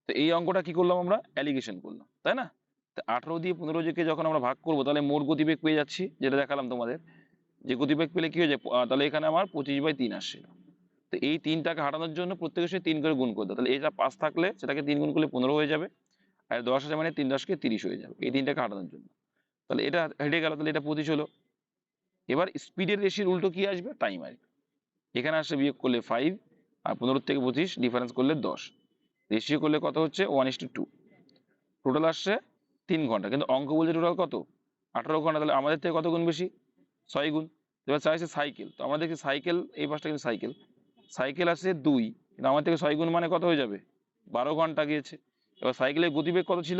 তো এই অঙ্কটা কি করলাম আমরা, অ্যালিগেশন করলাম, তাই না? তো 18 দিয়ে 15 কে যখন আমরা ভাগ করবো তাহলে মোট গতিবেগ পেয়ে যাচ্ছি, যেটা দেখালাম তোমাদের, যে গতিবেগ পেলে কি হয়ে যায়, তাহলে এখানে আমার 25/3 আসছে। তো এই 3টাকে হাঁটানোর জন্য প্রত্যেকের সাথে 3 করে গুণ করতে, তাহলে এটা 5 থাকলে সেটাকে 3 গুণ করলে 15 হয়ে যাবে, আর 10 আছে মানে 3 10 কে 30 হয়ে যাবে এই 3টাকে হাঁটানোর জন্য। তাহলে এটা হেঁটে গেল, তাহলে এটা 25 হলো। এবার স্পিডের রেশিওর উল্টো কি আসবে, টাইম আসবে। এখানে আসলে বিয়োগ করলে 5, আর 15 থেকে 25 ডিফারেন্স করলে 10, রেশিও করলে কত হচ্ছে 1:2। টোটাল আসছে 3 ঘন্টা, কিন্তু অঙ্ক বলছে টোটাল কত, 18 ঘন্টা। তাহলে আমাদের থেকে কত গুণ বেশি, 6 গুণ। এবার চাইছে সাইকেল, তো আমরা দেখি সাইকেল, এই পাশটা কিন্তু সাইকেল, সাইকেল আছে 2, কিন্তু আমার থেকে 6 গুণ মানে কত হয়ে যাবে, 12 ঘন্টা গিয়েছে। এবার সাইকেলের গতিবেগ কত ছিল,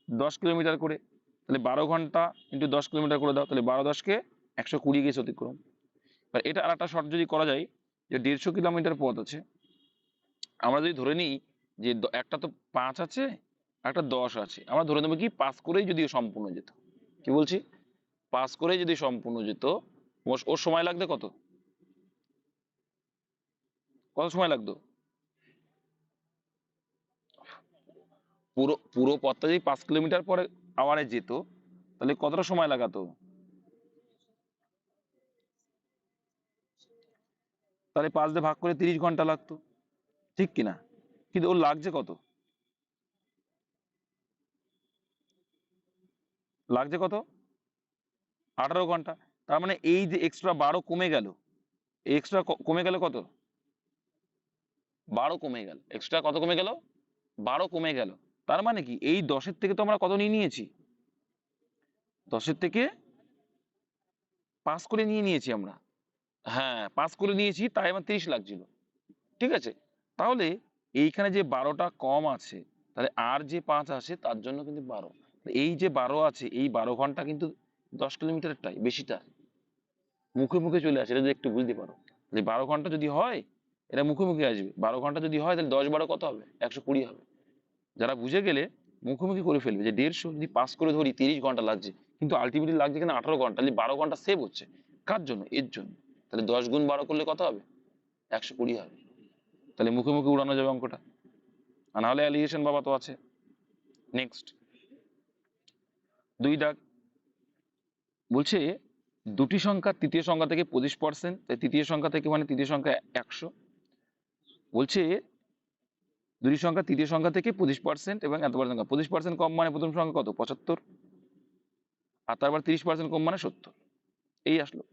10 কিলোমিটার করে, তাহলে 12 ঘন্টা ইন্টু 10 কিলোমিটার করে দাও, তাহলে 12 10 কে 120 গিয়েছে অতিক্রম। এবার এটা আর একটা শর্ট যদি করা যায়, যে 150 কিলোমিটার পথ আছে, আমরা যদি ধরে নিই যে একটা তো 5 আছে, একটা 10 আছে, আমরা ধরে নেবো কি 5 করেই যদি সম্পূর্ণ যেত, কি বলছি, 5 করেই যদি সম্পূর্ণ যেত, ওর সময় লাগবে কত, কত সময় লাগতো, পুরো পুরো পথটা যদি 5 কিলোমিটার পরে আওয়ারে যেত, তাহলে কতটা সময় লাগাতো, তাহলে 5 দিয়ে ভাগ করে 30 ঘন্টা লাগতো, ঠিক কিনা? কিন্তু ওর লাগছে কত, লাগছে কত, 18 ঘন্টা। তার মানে এই যে এক্সট্রা 12 কমে গেল, এক্সট্রা কমে গেল কত, 12 কমে গেল, এক্সট্রা কত কমে গেল, 12 কমে গেল। তার মানে কি এই 10-এর থেকে তো আমরা কত নিয়ে নিয়েছি, 10-এর থেকে 5 করে নিয়ে নিয়েছি আমরা। হ্যাঁ 5 করে নিয়েছি, তাই আমার 30 লাগছিল, ঠিক আছে। তাহলে এইখানে যে 12টা কম আছে, তাহলে আর যে 5 আছে তার জন্য কিন্তু 12, এই যে 12 আছে, এই 12 ঘন্টা কিন্তু 10 কিলোমিটারটাই বেশিটা মুখে মুখে চলে আসে, এটা যদি একটু বুঝতে পারো, যে 12 ঘন্টা যদি হয় এটা মুখে মুখে আসবে, 12 ঘন্টা যদি হয় তাহলে 10 12 কত হবে, 120 হবে। যারা বুঝে গেলে মুখোমুখি করে ফেলবে, যে 150 যদি পাস করে ধরি 30 ঘন্টা লাগছে, কিন্তু আলটিমেটলি লাগছে কিনা 18 ঘন্টা, তাহলে 12 ঘন্টা সেভ হচ্ছে, কার জন্য, এর জন্য। তাহলে 10 গুণ 12 করলে কত হবে, 120 হবে। তাহলে মুখে মুখে উড়ানো যাবে অঙ্কটা, আর নাহলে অ্যালিগেশন বাবা তো আছে। নেক্সট 2 দাগ বলছে, দুটি সংখ্যা তৃতীয় সংখ্যা থেকে 25%, তৃতীয় সংখ্যা থেকে মানে তৃতীয় সংখ্যা 100, বলছে দুটি সংখ্যা তৃতীয় সংখ্যা থেকে 25% এবং এত বড় সংখ্যা, 25% কম মানে প্রথম সংখ্যা কত 75, আর তারপর 30% কম মানে 70, এই আসলো।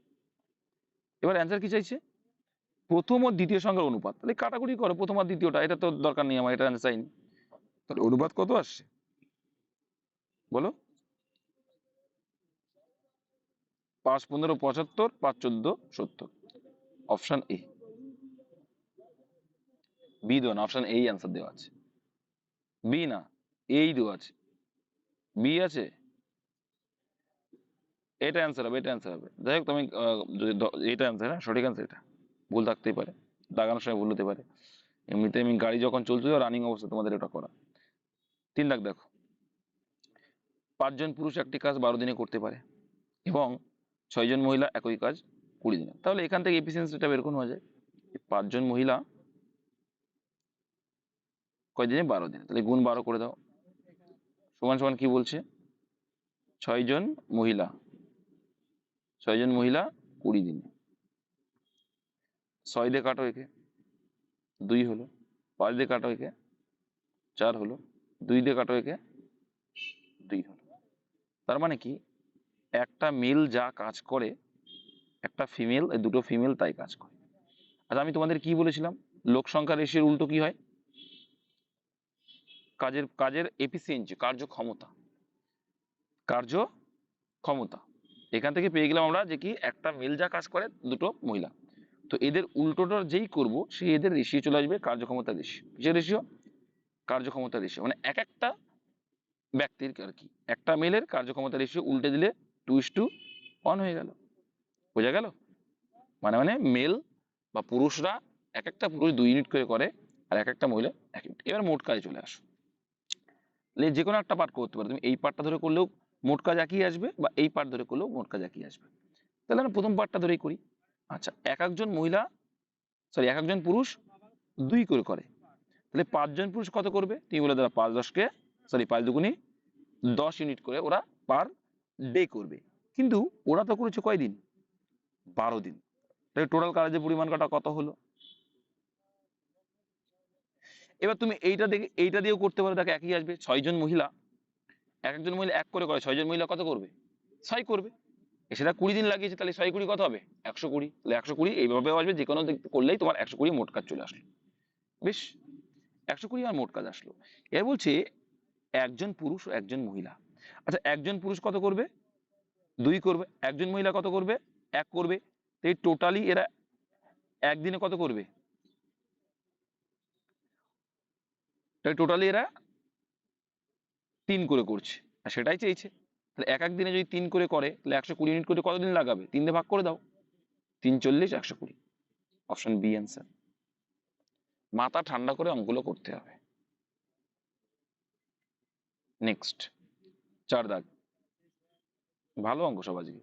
এবার অ্যান্সার কি চাইছে, প্রথম ও দ্বিতীয় সংখ্যার অনুপাত, তাহলে কাটাকুটি করো প্রথম আর দ্বিতীয়টা, এটা তো দরকার নেই আমার, এটা অ্যান্সার চাইনি। তাহলে অনুপাত কত আসছে বলো, 5 15 75, 5 14 70, অপশন এ, বি দেওয়া না, অপশন এই অ্যান্সার দেওয়া আছে, বি না, এই দেওয়া আছে, বি আছে, এটা অ্যান্সার হবে, এটা অ্যান্সার হবে। যাই হোক তুমি যদি এটা অ্যান্সার, হ্যাঁ সঠিক অ্যান্সার, এটা ভুল থাকতেই পারে, দাগানোর সময় ভুল হতে পারে, এমনিতে আমি গাড়ি যখন চলছিল রানিং অবস্থা তোমাদের এটা করা। 3 লাখ দেখো, 5 জন পুরুষ একটি কাজ 12 দিনে করতে পারে এবং 6 জন মহিলা একই কাজ 20 দিনে, তাহলে এখান থেকে এফিসিয়েন্সিটা বের করা যায়, 5 জন মহিলা কয় দিনে, 12 দিনে, তাহলে গুণ 12 করে দাও, সমান সমান কি বলছে, 6 জন মহিলা, 6 জন মহিলা 20 দিনে, 6 দিয়ে কাটো একে, 2 হলো, 5 দিয়ে কাটো একে, 4 হলো, 2 দিয়ে কাটো একে, 2 হলো। তার মানে কি একটা মেল যা কাজ করে, একটা ফিমেল, এই দুটো ফিমেল তাই কাজ করে। আচ্ছা আমি তোমাদের কি বলেছিলাম, লোক সংখ্যা রেশিওর উল্টো কি হয়, কাজের কাজের এফিসিয়েন্সি, কার্যক্ষমতা, কার্যক্ষমতা, এখান থেকে পেয়ে গেলাম আমরা যে কি একটা মেল যা কাজ করে দুটো মহিলা, তো এদের উল্টোটা যেই করব সেই এদের রেশিও চলে আসবে কার্যক্ষমতা রেশিও, কিসের রেশিও, কার্যক্ষমতা রেশিও, মানে এক একটা ব্যক্তির আর কি, একটা মেলের কার্যক্ষমতা রেশিও উল্টে দিলে 2:1 হয়ে গেল, বোঝা গেল, মানে মানে মেল বা পুরুষরা এক একটা পুরুষ 2 ইউনিট করে করে, আর এক একটা মহিলা 1 ইউনিট। এবার মোট কাজে চলে আসো, যে কোনো একটা পার্ট করতে পারো তুমি, এই পার্টটা ধরে করলেও মোট কাজ একই আসবে, বা এই পার্ট ধরে করলেও মোট কাজ একই আসবে। তাহলে আমরা প্রথম পার্টটা ধরেই করি। আচ্ছা এক একজন মহিলা, সরি এক একজন পুরুষ 2 করে করে, তাহলে 5 জন পুরুষ কত করবে? তুমি বলে দাও 5 দুগুণী 10 ইউনিট করে ওরা পার ডে করবে। কিন্তু ওরা তো করেছে কয়দিন? 12 দিন। তাহলে টোটাল কাজের পরিমাণ কত হলো? এবার তুমি এইটা দিয়েও করতে পারো, দেখো একই আসবে। 6 জন মহিলা, একজন মহিলা 1 করে 6 জন মহিলা কত করবে? 6 করবে। সেটা 20 দিন লাগিয়েছে, তাহলে 6 20 কত হবে? 120। তাহলে 120 এইভাবে আসবে, যে কোনো দিক করলেই তোমার 120 মোট কাজ চলে আসলো। বেশ, 120 আর মোট কাজ আসলো। এর বলছে একজন পুরুষ ও একজন মহিলা। আচ্ছা, একজন পুরুষ কত করবে? 2 করবে। একজন মহিলা কত করবে? 1 করবে। তো এই টোটালি এরা একদিনে কত করবে? তাই টোটালি এরা 3 করে করছে, আর সেটাই চেয়েছে। তাহলে এক এক দিনে যদি 3 করে করে, তাহলে 120 ইউনিট করে কতদিন লাগাবে? 3 দিয়ে ভাগ করে দাও, 3 40 120। Option B answer. মাথা ঠান্ডা করে অঙ্কগুলো করতে হবে। নেক্সট 4 দাগ, ভালো অঙ্ক সব আজকে।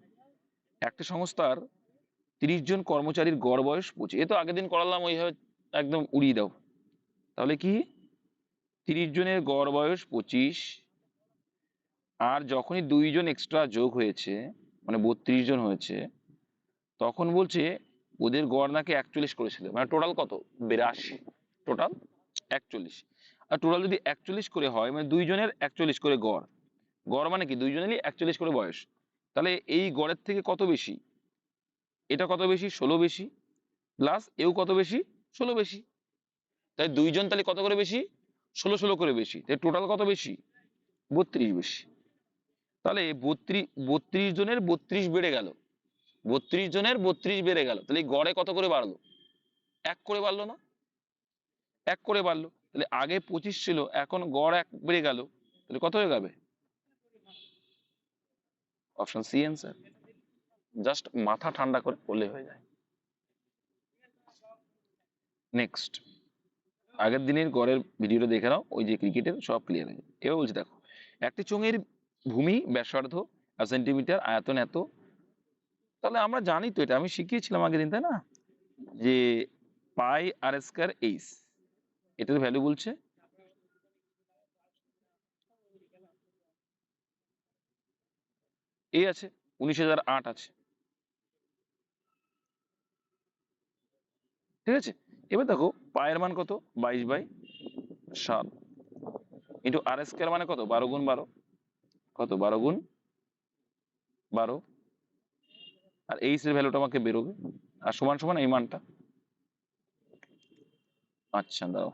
একটা সংস্থার 30 জন কর্মচারীর গড় বয়স 25। এ তো আগের দিন করালাম, ওইভাবে একদম উড়িয়ে দাও। তাহলে কি 30 জনের গড় বয়স 25, আর যখনই 2 জন এক্সট্রা যোগ হয়েছে, মানে 32 জন হয়েছে, তখন বলছে ওদের গড় নাকি 41 করেছিল। মানে টোটাল কত? 82। টোটাল 41। আর টোটাল যদি 41 করে হয়, মানে 2 জনের 41 করে গড়। গড় মানে কি 2 জনেরই 41 করে বয়স। তাহলে এই গড়ের থেকে কত বেশি? এটা কত বেশি? 16 বেশি। প্লাস এও কত বেশি? 16 বেশি। তাই 2 জন তাহলে কত করে বেশি? 16 16 করে বেশি। তাই টোটাল কত বেশি? 32 বেশি। তাহলে 32 জনের 32 বেড়ে গেল। 32 জনের 32 বেড়ে গেল, তাহলে এই গড়ে কত করে বাড়লো? 1 করে বাড়লো না? 1 করে বাড়লো। তাহলে আগে 25 ছিল, এখন গড় 1 বেড়ে গেল, তাহলে কত হয়ে যাবে? Option C answer. জাস্ট মাথা ঠান্ডা করে করলে হয়ে যায়। নেক্সট, আগের দিনের গড়ের ভিডিওটা দেখে নাও, ওই যে ক্রিকেটের সব ক্লিয়ার হয়ে যাবে। এবার বলছি দেখো, একটি চোঙের ভূমি ব্যাসার্ধ আর সেন্টিমিটার, আয়তন এত। তাহলে আমরা জানি তো, এটা আমি শিখিয়েছিলাম আগের দিন, তাই না? যে পাই আর স্কয়ার এইচ, এটার ভ্যালু বলছে এই আছে 19,008 আছে। ঠিক আছে, এবার দেখো পায়ের মান কত? 22/7 ইন্টু আর স্কয়ার মানে কত? 12 গুণ 12। কত? 12 গুণ 12। আর এইচ এর ভ্যালুটা আমাকে বেরোবে, আর সমান সমান এই মানটা। আচ্ছা দাও,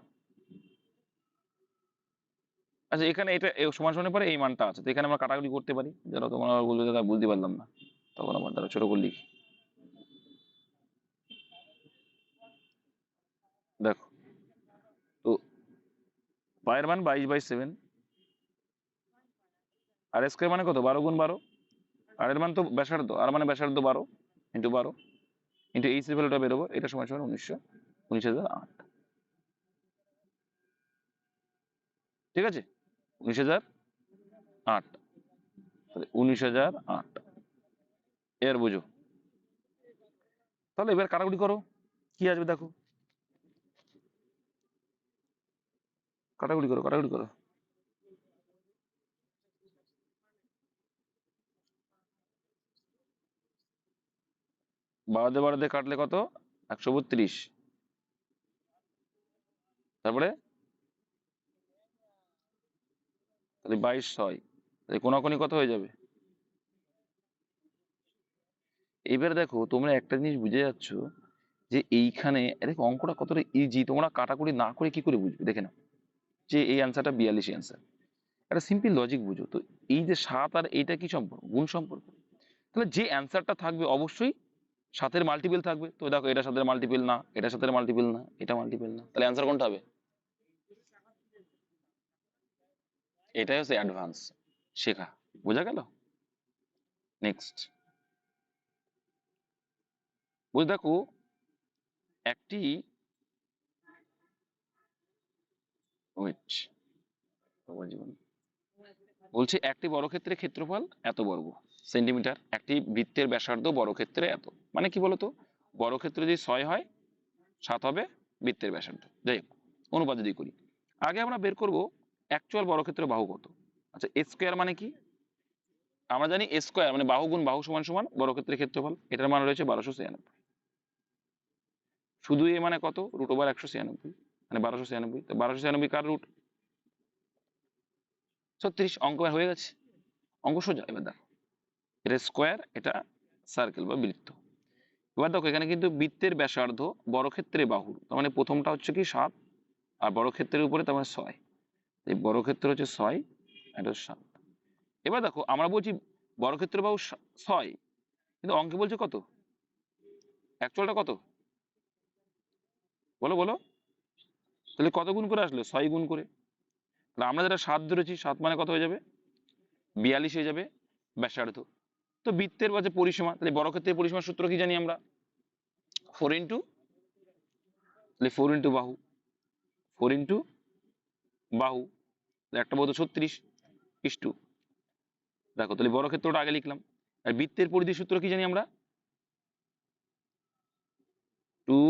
আচ্ছা এখানে এটা সমান সমানের পরে এই মানটা আছে, তো এখানে আমরা কাটাকুটি করতে পারি। যারা তোমরা বলবে দাদা বুঝতে পারলাম না, তখন আমার দ্বারা ছোট করে লিখি। দেখো, তো পায়ের মান 22/7, আর স্কয়ার মানে কত? 12 গুণ 12। আর এর মান তো ব্যাসার্ধ, আর মানে ব্যাসার্ধ 12 ইন্টু 12 ইন্টু এইচ এর ভ্যালুটা বেরোবো, এটা সমান সমান 19,008। ঠিক আছে, 19,008। তাহলে 19,008 এর বুঝো। তাহলে এবার কাটাকুটি করো, কি আসবে দেখো। কাটাকুটি করো, কাটাকুটি করো। বাড়াতে বাড়াতে কাটলে কত? 132। তারপরে তাহলে 22/6, তাহলে কোনাকুনি কত হয়ে যাবে? এবার দেখো, তোমরা একটা জিনিস বুঝে যাচ্ছ যে এইখানে দেখো অঙ্কটা কতটা ইজি, তোমরা কাটাকুটি না করে কি করে বুঝবে? দেখে নাও, যে এই অ্যান্সারটা 42 অ্যান্সার। একটা সিম্পল লজিক বুঝো তো। এই যে 7 আর এইটা কি সম্পর্ক? গুণ সম্পর্ক। তাহলে যে অ্যান্সারটা থাকবে অবশ্যই 7-এর মাল্টিপল থাকবে। তো দেখো, এটা 7-এর মাল্টিপল না, এটা 7-এর মাল্টিপল না, এটা মাল্টিপল না, তাহলে অ্যান্সার কোনটা হবে? এটাই হচ্ছে অ্যাডভান্স শেখা। বোঝা গেল? নেক্সট, বুঝ দেখো, একটি ওয়েট জীবন বলছে একটি বর্গক্ষেত্রের ক্ষেত্রফল এত বর্গ সেন্টিমিটার, একটি বৃত্তের ব্যাসার্ধ বর্গক্ষেত্রে এত। মানে কি বলতো, বর্গক্ষেত্রে যদি 6 হয়, 7 হবে বৃত্তের ব্যাসার্ধ। যাই হোক, অনুপাত যদি করি, আগে আমরা বের করব অ্যাকচুয়াল বর্গক্ষেত্রের বাহু কত। আচ্ছা, এ স্কোয়ার মানে কি? আমরা জানি এ স্কোয়ার মানে বাহু গুণ বাহু সমান সমান বর্গক্ষেত্রের ক্ষেত্রফল। এটার মান রয়েছে 1296। শুধু এ মানে কত? √196, মানে 1296। তো 1296 কার রুট? 36। অঙ্ক হয়ে গেছে, অঙ্ক সোজা। এবার দেখো, এটা স্কোয়ার, এটা সার্কেল বা বৃত্ত। এবার দেখো এখানে কিন্তু বৃত্তের ব্যাসার্ধ বর্গক্ষেত্রে বাহুর, তার মানে প্রথমটা হচ্ছে কি 7, আর বর্গক্ষেত্রের উপরে তার মানে 6। এই বর্গক্ষেত্র হচ্ছে 6, এটা 7। এবার দেখো আমরা বলছি বর্গক্ষেত্র বাহু 6, কিন্তু অঙ্কে বলছে কত? অ্যাকচুয়ালটা কত? বলো বলো। তাহলে কত গুণ করে আসলো? 6 গুণ করে। তাহলে আমরা যেটা 7 ধরেছি, 7 মানে কত হয়ে যাবে? 42 হয়ে যাবে ব্যাসার্ধ। তো বৃত্তের বা যে পরিসীমা, তাহলে বর্গক্ষেত্রের পরিসীমার সূত্র কি জানি আমরা? 4 ইন্টু, তাহলে 4 ইন্টু বাহু, 4 ইন্টু বাহু, একটা বাহু তো 36 ইস্টু। দেখো তাহলে বর্গক্ষেত্রটা আগে লিখলাম। আর বৃত্তের পরিধির সূত্র কি জানি আমরা? 2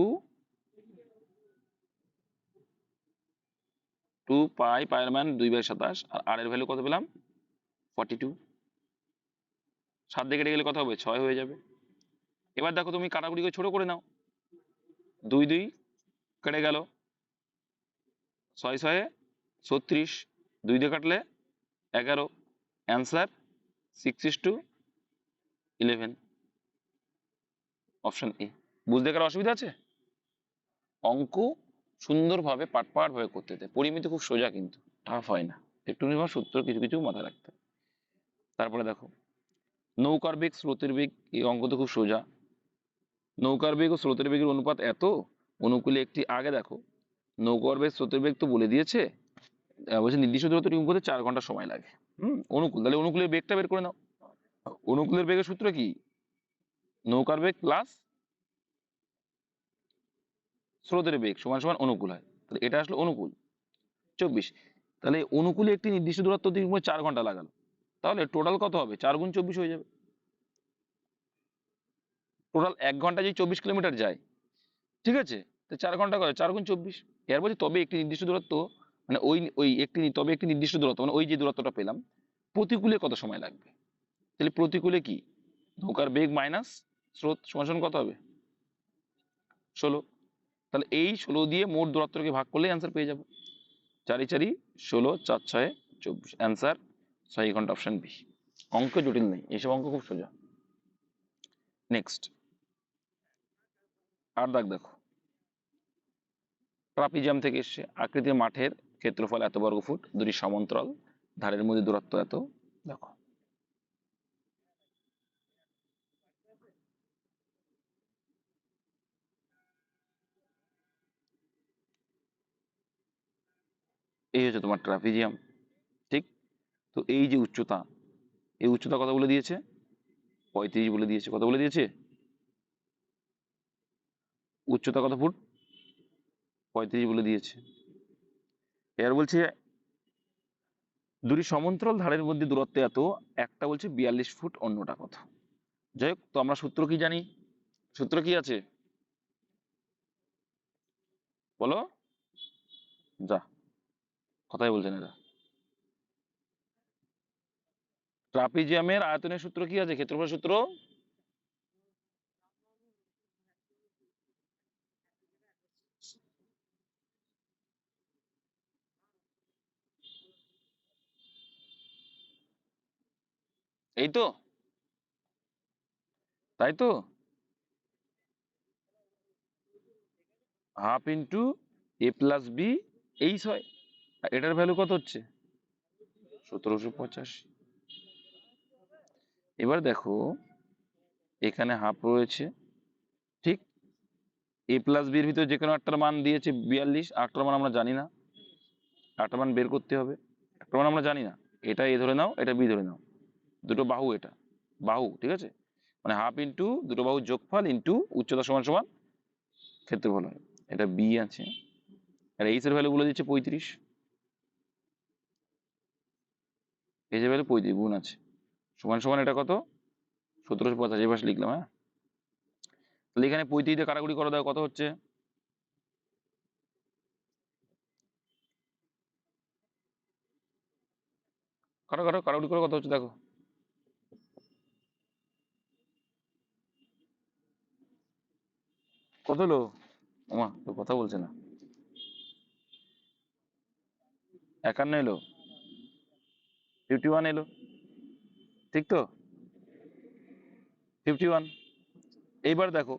পাই, পায়ের মান 2/27, আর আর এর ভ্যালু কত পেলাম? 42। 7 দিয়ে কেটে গেলে কত হবে? 6 হয়ে যাবে। এবার দেখো তুমি কাটাকুটি করে ছোট করে নাও। 2 2 কেটে গেল, 6 6 36, 2 দিয়ে কাটলে 11। Answer 6:11, option A. বুঝতে কারো অসুবিধা আছে? অঙ্ক সুন্দরভাবে পাট ভাবে করতে দেয়, পরিমিতি খুব সোজা, কিন্তু টাফ হয় না। একটু সূত্র কিছু কিছু মাথায় রাখতে হবে। তারপরে দেখো নৌকার বেগ স্রোতের বেগ, এই অঙ্ক তো খুব সোজা। নৌকার বেগ ও স্রোতের বেগের অনুপাত এত, অনুকূলে একটি, আগে দেখো নৌকার বেগ স্রোতের বেগ তো বলে দিয়েছে, বলছে নির্দিষ্ট দূরত্ব অতিক্রম করতে 4 ঘন্টা সময় লাগে। অনুকূল, তাহলে অনুকূলের বেগটা বের করে নাও। অনুকূলের বেগের সূত্র কি? নৌকার বেগ প্লাস স্রোতের বেগ সমান সমান অনুকূল হয়। তাহলে এটা আসলে অনুকূল 24। তাহলে অনুকূলে একটি নির্দিষ্ট দূরত্ব অতিক্রম করতে 4 ঘন্টা লাগালো, তাহলে টোটাল কত হবে? 4 গুণ 24 হয়ে যাবে। টোটাল 1 ঘন্টা যদি 24 কিলোমিটার যায়, ঠিক আছে, তো 4 ঘন্টা করে 4 গুণ 24। এর বলছে তবে একটি নির্দিষ্ট দূরত্ব, মানে ওই ওই একটি, তবে একটি নির্দিষ্ট দূরত্ব মানে ওই যে দূরত্বটা পেলাম, প্রতিকূলে কত সময় লাগবে। তাহলে প্রতিকূলে কি? নৌকার বেগ মাইনাস স্রোত সমান সমান কত হবে? 16। তাহলে এই 16 দিয়ে মোট দূরত্বকে ভাগ করলে অ্যান্সার পেয়ে যাবো। 4 4 16, 4 6 24, অ্যান্সার 6 ঘন্টা, অপশন বি। অঙ্ক জটিল নেই, এইসব অঙ্ক খুব সোজা। নেক্সট 8 দাগ দেখো, ট্রাপিজিয়াম থেকে এসছে। আকৃতির মাঠের ক্ষেত্রফল এত বর্গফুট, দুটি সমান্তরাল ধারের মধ্যে দূরত্ব এত। দেখো এই হচ্ছে তোমার ট্রাপিজিয়াম, ঠিক। তো এই যে উচ্চতা, এই উচ্চতা কত বলে দিয়েছে? 35 বলে দিয়েছে। কত বলে দিয়েছে? উচ্চতা কত ফুট? 35 বলে দিয়েছে। এর বলছে দুটি সমান্তরাল ধারের মধ্যে দূরত্ব এত, একটা বলছে 42 ফুট, অন্যটা কত। যাই হোক, তো আমরা সূত্র কি জানি? সূত্র কি আছে বলো? যা, কথাই বলছেন এরা। ট্রাপিজিয়ামের আয়তনের সূত্র কি আছে? ক্ষেত্রফল সূত্র। এই তো, তাই তো, হাফ ইন্টু এ প্লাস বি এইচ হয়। আর এটার ভ্যালু কত হচ্ছে? 1785। এবার দেখো এখানে হাফ রয়েছে, ঠিক। এ প্লাস বির ভিতরে যে কোনো একটার মান দিয়েছে 42, আটটার মান আমরা জানি না, আটটার মান বের করতে হবে। একটা মান আমরা জানি না, এটা এ ধরে নাও, এটা বি ধরে নাও, দুটো বাহু, এটা বাহু, ঠিক আছে। মানে হাফ ইন্টু দুটো বাহু যোগফল ইন্টু উচ্চতা সমান সমান ক্ষেত্রফল হয়। এটা বি আছে, আর এইচ এর ভ্যালু বলে দিচ্ছে 35। এইচ এর ভ্যালু 35 গুণ আছে, সমান সমান এটা কত? 1785। এই পাশে লিখলাম, হ্যাঁ। তাহলে এখানে 35 দিয়ে কাটাকুটি করে দাও, কত হচ্ছে? কাটো কাটো, কাটাকুটি করে কত হচ্ছে দেখো। কত হলো? ওমা, তো কথা বলছে না। 51 এলো, 51 এলো, ঠিক তো? 51। এইবার দেখো,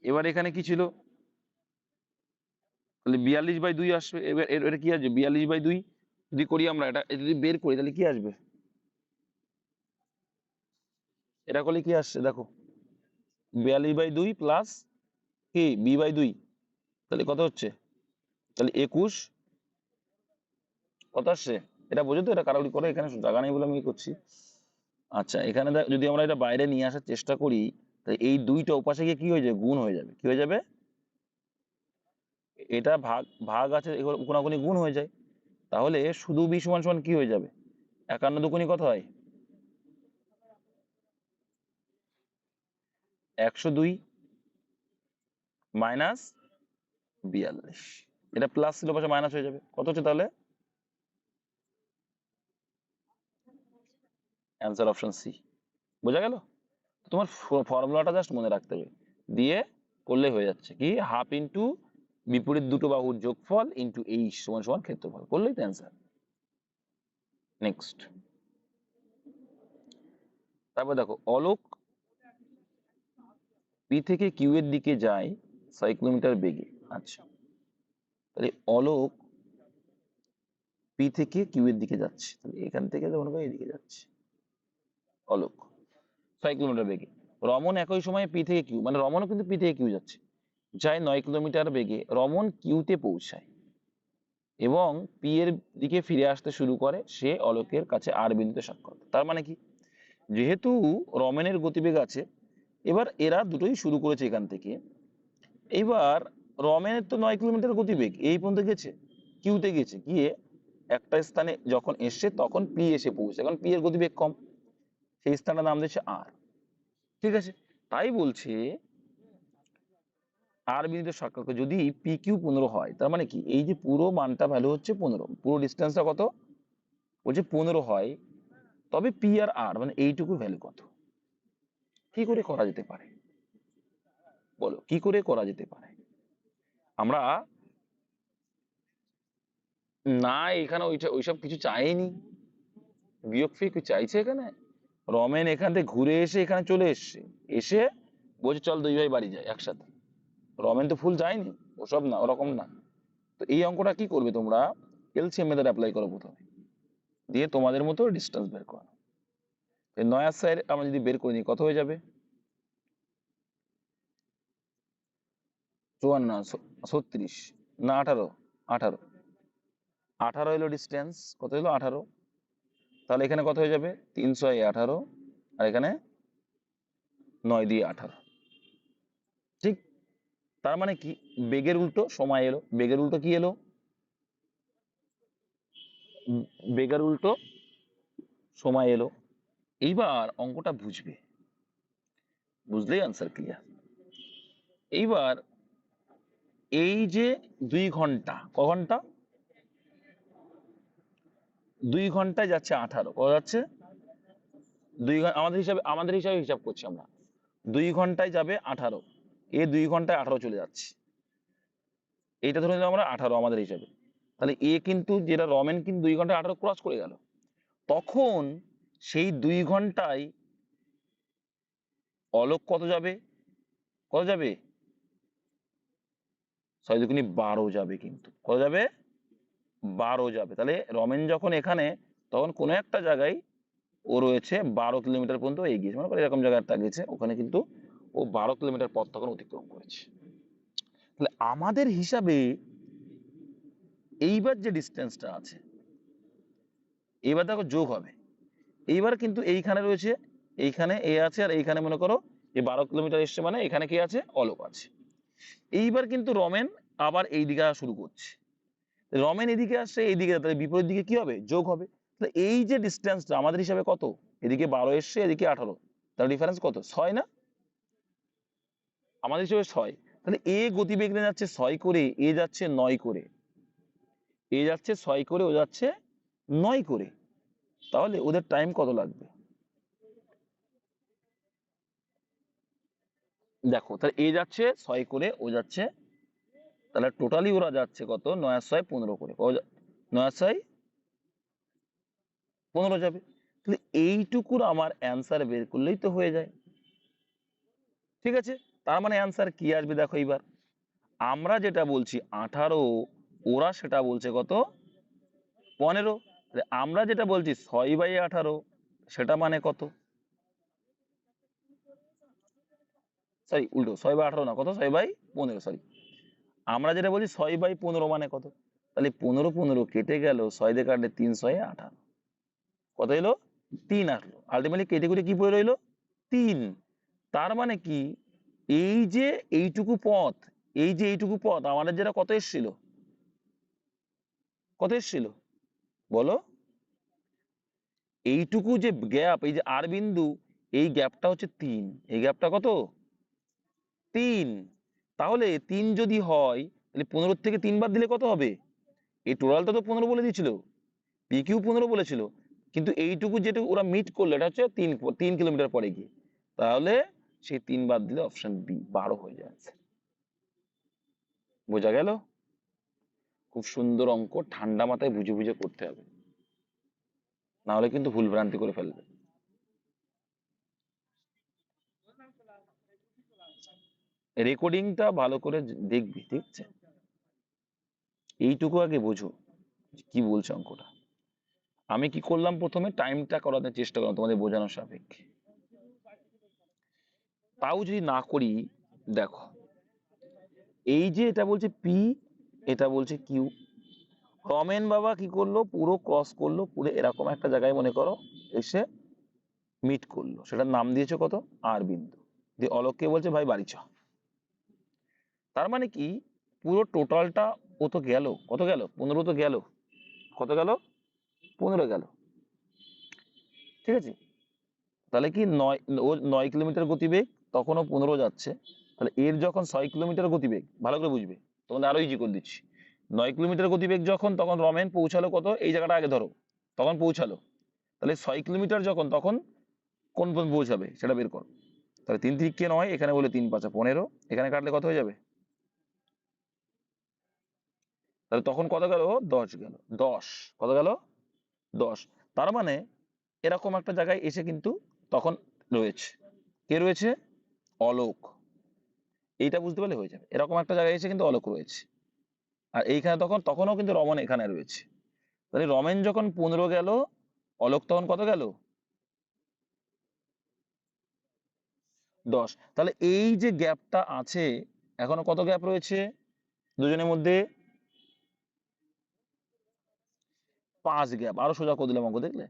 এবার এখানে কি ছিল? তাহলে 42/2 আসবে। এবার এটা কি আসবে? 42/2 যদি করি আমরা, এটা যদি বের করি তাহলে কি আসবে? এটা করলে কি আসছে দেখো, 42/2 প্লাস কি b/2, তাহলে কত হচ্ছে? তাহলে 21 কত আসছে? এটা বোঝো তো? এটা কারাউরি করে, এখানে জায়গা নেই বলে আমি কি করছি। আচ্ছা, এখানে যদি আমরা এটা বাইরে নিয়ে আসার চেষ্টা করি, তাহলে এই দুইটা ওপাশে গিয়ে কি হয়ে যাবে? গুণ হয়ে যাবে। কি হয়ে যাবে? এটা ভাগ ভাগ আছে, এগুলো কোনাকুনি গুণ হয়ে যায়। তাহলে শুধু বি সমান সমান কি হয়ে যাবে? 51 দুগুণি কত হয়? 102 মাইনাস 42। এটা প্লাস ছিল, পাশে মাইনাস হয়ে যাবে। কত হচ্ছে তাহলে? Answer option C. বোঝা গেল? তোমার ফর্মুলাটা জাস্ট মনে রাখতে হবে, দিয়ে করলেই হয়ে যাচ্ছে। কি? হাফ ইন্টু বিপরীত দুটো বাহুর যোগফল ইন্টু এইচ সমান সমান ক্ষেত্রফল, করলেই তো অ্যান্সার। নেক্সট, তারপর দেখো, অলোক পি থেকে কিউ এর দিকে যায় 6 কিলোমিটার বেগে। আচ্ছা, তাহলে অলোক পি থেকে কিউ এর দিকে যাচ্ছে, তাহলে এখান থেকে মনে করো এদিকে যাচ্ছে অলোক 6 কিলোমিটার বেগে। রমন একই সময়ে পি থেকে কিউ, মানে রমনও কিন্তু পি থেকে কিউ যাচ্ছে, যায় 9 কিলোমিটার বেগে। রমন কিউতে পৌঁছায় এবং পি এর দিকে ফিরে আসতে শুরু করে। সে অলোকের কাছে আর বিন্দুতে সাক্ষাৎ। তার মানে কি? যেহেতু রমেনের গতিবেগ আছে, এবার এরা দুটোই শুরু করেছে এখান থেকে। এবার রমেনের তো 9 কিলোমিটার গতিবেগ, এই পর্যন্ত গেছে, কিউতে গেছে, গিয়ে একটা স্থানে যখন এসছে তখন পি এসে পৌঁছে, কারণ পি এর গতিবেগ কম, সেই স্থানটার নাম দিচ্ছে আর। ঠিক আছে, তাই বলছে আর বিন্দুতে সাক্ষাৎ যদি পি কিউ 15 হয়, তার মানে কি? এই যে পুরো মানটা ভ্যালু হচ্ছে 15, পুরো ডিস্টেন্সটা কত? বলছে 15 হয়, তবে পি আর আর মানে এইটুকু ভ্যালু কত? কি করে করা যেতে পারে বলো, কি করে করা যেতে পারে? আমরা না, এখানে ওইসব কিছু চাইনি, বিয়োগ ফি কি চাইছে এখানে? রমেন এখান থেকে ঘুরে এসে এখানে চলে এসছে, এসে বলছে চল দুই ভাই বাড়ি যাই একসাথে। রমেন তো ফুল যায়নি, ওসব না, ওরকম না। তো এই অঙ্কটা কি করবে তোমরা? এলসিএম মেথড অ্যাপ্লাই করো প্রথমে, দিয়ে তোমাদের মতো ডিস্টেন্স বের করো। নয়া স্যার আমরা যদি বের করে নিই কত হয়ে যাবে? 54 না 36 না 18? 18, 18 হলো ডিস্টেন্স। কত হলো? 18। তাহলে এখানে কত হয়ে যাবে? 318, আর এখানে 9 দিয়ে 18। ঠিক? তার মানে কি? বেগের উল্টো সময় এলো। বেগের উল্টো কি এলো? বেগের উল্টো সময় এলো। এইবার অঙ্কটা বুঝবে, বুঝলেই আনসার ক্লিয়ার। এইবার এই যে 2 ঘন্টা, ক ঘন্টা? 2 ঘন্টায় যাচ্ছে 18, কত যাচ্ছে? 2 ঘন্টা আমাদের হিসাবে হিসাব করছি আমরা। 2 ঘন্টায় যাবে 18, 2 ঘন্টায় 18 চলে যাচ্ছে, এইটা ধরে নিলাম আমরা 18 আমাদের হিসাবে। তাহলে কিন্তু যেটা রমেন কিন্তু 2 ঘন্টায় 18 ক্রস করে গেল, তখন সেই 2 ঘন্টায় অলোক কত যাবে? কত যাবে? 6 দুগুণে 12 যাবে। কিন্তু কত যাবে? 12 যাবে। তাহলে রমেন যখন এখানে, তখন কোনো একটা জায়গায় ও রয়েছে 12 কিলোমিটার পর্যন্ত এগিয়েছে, মনে করো এরকম জায়গায় একটা গেছে, ওখানে কিন্তু ও 12 কিলোমিটার পথ তখন অতিক্রম করেছে। তাহলে আমাদের হিসাবে এইবার যে ডিস্টেন্সটা আছে, এইবার দেখো যোগ হবে। এইবার কিন্তু এইখানে রয়েছে, এইখানে এ আছে, আর এইখানে মনে করো এই 12 কিলোমিটার এসছে, মানে এখানে কি আছে? অলোক আছে। এইবার কিন্তু রমেন আবার এই দিকে আসা শুরু করছে, রমেন এদিকে আসছে, এইদিকে, তাহলে বিপরীত দিকে কি হবে? যোগ হবে। তাহলে এই যে ডিস্টেন্সটা আমাদের হিসাবে কত? এদিকে 12 এসছে, এদিকে 18, তাহলে ডিফারেন্স কত? 6 না? আমাদের হিসাবে 6। তাহলে এ গতিবেগ নিয়ে যাচ্ছে 6 করে, এ যাচ্ছে 9 করে, এ যাচ্ছে 6 করে, ও যাচ্ছে 9 করে। তাহলে ওদের টাইম কত লাগবে? দেখো তাহলে এ যাচ্ছে 6 করে, ও যাচ্ছে, তাহলে টোটালি ওরা যাচ্ছে কত, 9 আর 6 15 করে, 9 আর 6 15 যাবে। তাহলে এইটুকুর আমার অ্যান্সার বের করলেই তো হয়ে যায়। ঠিক আছে, তার মানে অ্যান্সার কি আসবে দেখো এইবার। আমরা যেটা বলছি 18, ওরা সেটা বলছে কত, 15। আমরা যেটা বলছি 6/18, সেটা মানে কত, সরি উল্টো, 6/18 না, কত, 6/15, সরি। আমরা যেটা বলছি 6/15 মানে কত, তাহলে 15 15 কেটে গেল, 6 দিয়ে কাটলে 3 6 18, কত এলো, 3 আসলো। আলটিমেটলি কেটে কুটে কি পড়ে রইলো, 3। তার মানে কি, এই যে এইটুকু পথ, এই যে এইটুকু পথ আমাদের যেটা কত এসেছিল, কত এসেছিল বলো, এইটুকু যে গ্যাপ, এই যে আর বিন্দু, এই গ্যাপটা হচ্ছে 3, এই গ্যাপটা কত, 3। তাহলে 3 যদি হয়, তাহলে 15 থেকে 3 বাদ দিলে কত হবে, এই টোটালটা তো 15 বলে দিয়েছিল, পি কিউ 15 বলেছিল, কিন্তু এইটুকু যেটুকু ওরা মিট করলো এটা হচ্ছে 3 কিলোমিটার পরে গিয়ে, তাহলে সেই 3 বাদ দিলে অপশন বি 12 হয়ে যাচ্ছে। বোঝা গেল? খুব সুন্দর অঙ্ক, ঠান্ডা মাথায় বুঝে বুঝে করতে হবে, না হলে কিন্তু ভুল ভ্রান্তি করে ফেলবে। রেকর্ডিংটা ভালো করে দেখবি, ঠিক আছে? এইটুকু আগে বোঝো যে কি বলছে অঙ্কটা। আমি কি করলাম, প্রথমে টাইমটা করাতে চেষ্টা করলাম তোমাদের বোঝানোর সাপেক্ষে, তাও যদি না করি, দেখো এই যে এটা বলছে পি, এটা বলছে কিউ, রমেন বাবা কি করলো, পুরো ক্রস করলো, পুরো এরকম একটা জায়গায় মনে করো এসে মিট করলো, সেটার নাম দিয়েছে কত, আর বিন্দু, দিয়ে অলোককে বলছে ভাই বাড়ি চ। তার মানে কি, পুরো টোটালটা ও তো গেল, কত গেল, 15 তো গেল, কত গেল, 15 গেল। ঠিক আছে, তাহলে কি 9, ও 9 কিলোমিটার গতিবেগ, তখনও 15 যাচ্ছে, তাহলে এর যখন 6 কিলোমিটার গতিবেগ, ভালো করে বুঝবে, তোমাদের আরো ইজি করে দিচ্ছি। 9 কিলোমিটার গতিবেগ যখন, তখন রমেন পৌঁছালো কত, এই জায়গাটা আগে ধরো, তখন পৌঁছালো, তাহলে 6 কিলোমিটার যখন, তখন কোন পর্যন্ত পৌঁছাবে সেটা বের করো। তাহলে 3 3 9, এখানে বলে 3 5 15, এখানে কাটলে কত হয়ে যাবে, তাহলে তখন কত গেল, 10 গেল, 10 কত গেল, 10। তার মানে এরকম একটা জায়গায় এসে কিন্তু তখন রয়েছে, কে রয়েছে, অলোক। এইটা বুঝতে পারলে হয়ে যাবে, এরকম একটা জায়গায় এসে কিন্তু অলোক রয়েছে, আর এইখানে তখন, তখনও কিন্তু রমন এখানে রয়েছে। তাহলে রমেন যখন 15 গেল, অলোক তখন কত গেল, 10। তাহলে এই যে গ্যাপটা আছে, এখনো কত গ্যাপ রয়েছে দুজনের মধ্যে, 5 গ্যাপ। আরো সোজা করে দিলাম অঙ্ক, দেখলে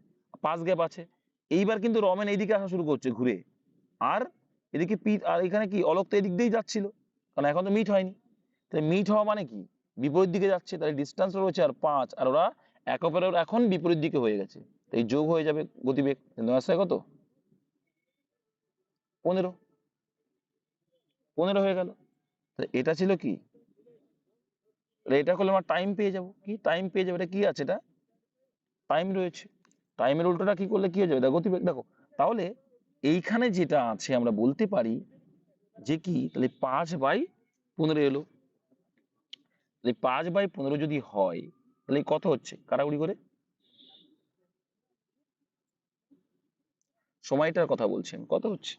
5 গ্যাপ আছে। এইবার কিন্তু রমেন এইদিকে আসা শুরু করছে ঘুরে, আর এদিকে পি, আর এখানে কি অলোক তো এদিক দিয়েই যাচ্ছিল, কারণ এখন তো মিট হয়নি। তাহলে মিট হওয়া মানে কি, বিপরীত দিকে যাচ্ছে, তাহলে ডিস্টেন্স রয়েছে আর 5, আর ওরা একে অপরের এখন বিপরীত দিকে হয়ে গেছে, তো এই যোগ হয়ে যাবে গতিবেগ, 9 কত, 15, 15 হয়ে গেল। তাহলে এটা ছিল কি, তাহলে এটা করলে আমার টাইম পেয়ে যাবো, কি টাইম পেয়ে যাবো, এটা কি আছে, এটা টাইম রয়েছে, টাইমের উল্টোটা কি করলে কি হয়ে যাবে, দেখো গতিবেগ, দেখো। তাহলে এইখানে যেটা আছে আমরা বলতে পারি যে কি, তাহলে 5/15 এলো, তাহলে 5/15 যদি হয়, তাহলে কত হচ্ছে, কাটাকুটি করে, সময়টার কথা বলছেন, কত হচ্ছে,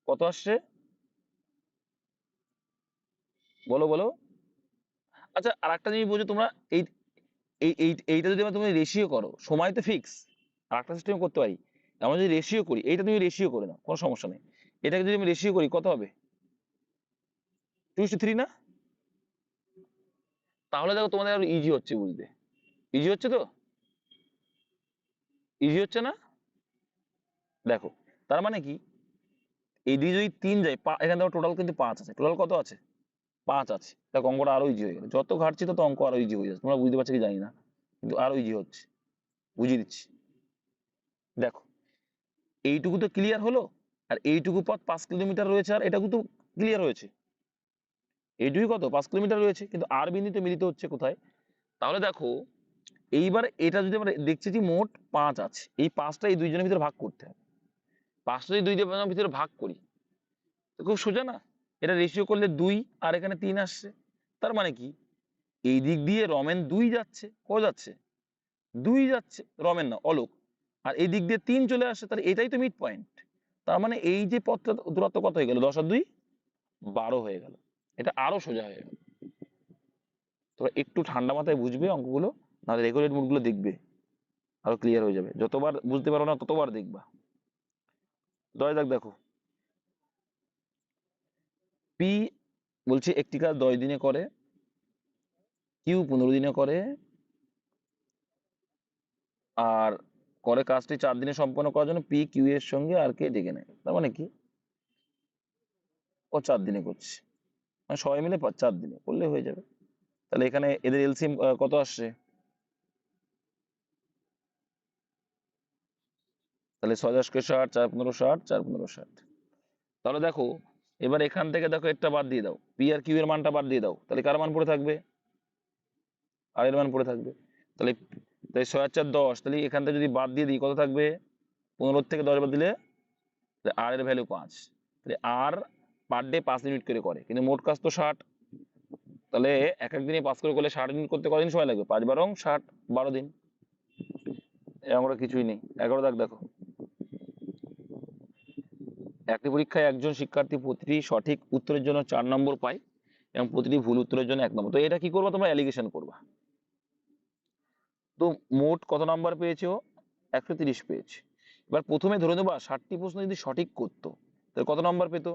কত আসছে, বলো বলো। আচ্ছা, আর একটা জিনিস বোঝো তোমরা, এই এইটা যদি তুমি রেশিও করো, সময় তো ফিক্স, আর একটা সিস্টেম করতে পারি, আমরা যদি রেশিও করি, এইটা তুমি রেশিও করে নাও, কোনো সমস্যা নেই। এটাকে যদি আমি রেশিও করি, কত হবে, 2:3 না? তাহলে দেখো তোমাদের আরো ইজি হচ্ছে বুঝতে, ইজি হচ্ছে তো, ইজি হচ্ছে না, দেখো। তার মানে কি, এইদিকে যদি 3 যায়, এখানে দেখো টোটাল কিন্তু 5 আছে, টোটাল কত আছে, 5 আছে, দেখো অঙ্কটা আরো ইজি হয়ে গেল, যত ঘাটছি তত অঙ্ক আরো ইজি হয়ে যাচ্ছে, তোমরা বুঝতে পারছো কি জানি না, কিন্তু আরো ইজি হচ্ছে, বুঝিয়ে দিচ্ছি। দেখো এইটুকু তো ক্লিয়ার হলো, আর এইটুকু পথ 5 কিলোমিটার রয়েছে, আর এটাকু তো ক্লিয়ার হয়েছে, এইটুকুই কত, 5 কিলোমিটার রয়েছে, কিন্তু আর বিন্দুতে মিলিত হচ্ছে কোথায়, তাহলে দেখো এইবার এটা যদি আমরা দেখছি যে মোট 5 আছে, এই 5টা এই দুইজনের ভিতরে ভাগ করতে হবে। 5টা যদি দুইজনের ভিতরে ভাগ করি তো খুব সোজা না, এটা রেশিও করলে 2 আর এখানে 3 আসছে। তার মানে কি এই দিক দিয়ে রমেন 2 যাচ্ছে, যাচ্ছে 2 যাচ্ছে, রমেন না অলোক, আর এই দিক দিয়ে 3 চলে আসছে, তাহলে এটাই তো মিড পয়েন্ট। তার মানে এই যে পথটা দূরত্ব কত হয়ে গেল, 10 আর 2 12 হয়ে গেল। এটা আরো সোজা হয়ে গেল। তোমরা একটু ঠান্ডা মাথায় বুঝবে অঙ্কগুলো, নাহলে রেগুলেট মুডগুলো দেখবে, আরো ক্লিয়ার হয়ে যাবে। যতবার বুঝতে পারো না ততবার দেখবা। 10 দাগ দেখো, পি বলছে একটি কাজ 10 দিনে করে, কিউ 15 দিনে করে, আর করে কাজটি 4 দিনে সম্পন্ন করার জন্য পি কিউ এর সঙ্গে আর কে ডেকে নেয়। তার মানে কি ও 4 দিনে করছে, মানে সবাই মিলে 4 দিনে করলে হয়ে যাবে। তাহলে এখানে এদের এলসিএম কত আসছে, তাহলে 6 × 60, 4 × 15 60, 4 × 15 60। তাহলে দেখো এবার এখান থেকে দেখো একটা বাদ দিয়ে দাও, পি আর কিউ এর মানটা বাদ দিয়ে দাও, তাহলে কার মান পড়ে থাকবে, আর এর মান পড়ে থাকবে। তাহলে তাই 6 আর 4 10, তাহলে এখান থেকে যদি বাদ দিয়ে দিই কত থাকবে, 15 থেকে 10 বাদ দিলে আর এর ভ্যালু 5। তাহলে আর পার ডে 5 মিনিট করে, কিন্তু মোট কাজ তো 60, তাহলে এক এক দিনে 5 করে করলে 60 দিন করতে কদিন সময় লাগবে, 5 বারং 60, 12 দিন। আমরা কিছুই নেই। 11 দাগ দেখো, একটি পরীক্ষায় একজন শিক্ষার্থী প্রতিটি সঠিক উত্তরের জন্য 4 নম্বর পায় এবং প্রতিটি ভুল উত্তরের জন্য 1 নম্বর। তো এটা কি করবা, তোমরা অ্যালিগেশন করবা। তো মোট কত নাম্বার পেয়েছে ও, 130 পেয়েছে। এবার প্রথমে ধরে নেবা 60টি প্রশ্ন যদি সঠিক করতো তাহলে কত নাম্বার পেত,